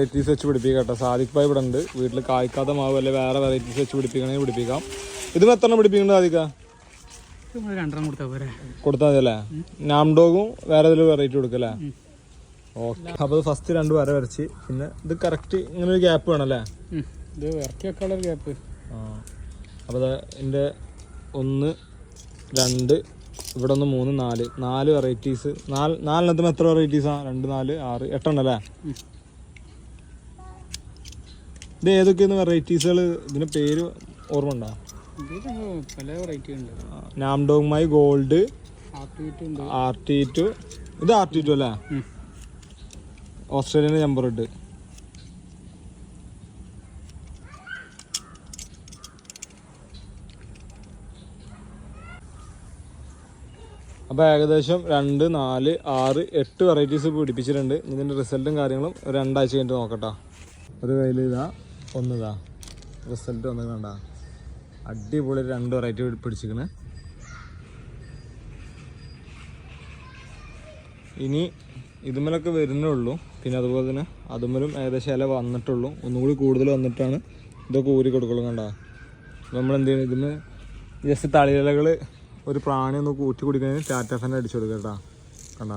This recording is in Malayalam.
വെറൈറ്റീസ് വെച്ച് പിടിപ്പിക്കാം കേട്ടോ. സാദിഖ് ഭായ് ഇവിടെ ഉണ്ട്. വീട്ടിൽ കായ്ക്കാത്ത മാവ് അല്ലെ വേറെ വെറൈറ്റീസ് വെച്ച് പിടിപ്പിക്കണമെങ്കിൽ പിടിപ്പിക്കാം. ഇതിന് എത്ര പിടിപ്പിക്കേണ്ടത് സാദിക്ക? കൊടുത്താൽ മതി അല്ലേ? നാംഡോഗും വേറെ ഏതെങ്കിലും വെറൈറ്റി കൊടുക്കല്ലേ? ഓക്കെ. അപ്പോൾ ഇത് ഫസ്റ്റ് 2 വര വരച്ച്, പിന്നെ ഇത് കറക്റ്റ് ഇങ്ങനെ ഒരു ഗ്യാപ്പ് വേണമല്ലേ? ഇത് ഇറക്കി വെക്കാനുള്ള ഗ്യാപ്പ്. അപ്പോൾ ഇതിൻ്റെ 1 2 ഇവിടെ 1 3 4 വെറൈറ്റീസ്. 4 എത്ര വെറൈറ്റീസാണ്? 2 4 6 8 അല്ലേ? ഇത് ഏതൊക്കെയാണ് വെറൈറ്റീസുകൾ? ഇതിന് പേര് ഓർമ്മ ഉണ്ടോ? പല വെറൈറ്റി ഉണ്ട്. നാംഡോങ്മായി ഗോൾഡ്, RT2. ഇത് RT2 അല്ലേ? ഓസ്ട്രേലിയൻ നമ്പർ ഇട്ട്. അപ്പോൾ ഏകദേശം 2 4 6 8 വെറൈറ്റീസ് പിടിപ്പിച്ചിട്ടുണ്ട്. ഇതിൻ്റെ റിസൾട്ടും കാര്യങ്ങളും 2 ആഴ്ച കഴിഞ്ഞിട്ട് നോക്കട്ടോ. ഒരു കയ്യിൽ ഇതാ, ഒന്നിതാ റിസൾട്ട് വന്നത് കണ്ട. അടിപൊളി 2 വെറൈറ്റി പിടിച്ചിരിക്കണ്. ഇനി ഇതുമേലൊക്കെ വരുന്നേ ഉള്ളൂ. പിന്നെ അതുപോലെ തന്നെ അതുമേലും ഏകദേശം ഇല വന്നിട്ടുള്ളൂ. ഒന്നുകൂടി കൂടുതൽ വന്നിട്ടാണ് ഇതൊക്കെ ഊരി കൊടുക്കുള്ളൂ കണ്ട. നമ്മൾ എന്ത് ചെയ്യണം, ഇതിന് ജസ്റ്റ് തളിയിലകൾ ഒരു പ്രാണി ഒന്ന് കൂട്ടി കുടിക്കുന്നതിന് ടാറ്റാ ഫാൻ അടിച്ചു കൊടുക്കുക കേട്ടോ. കണ്ട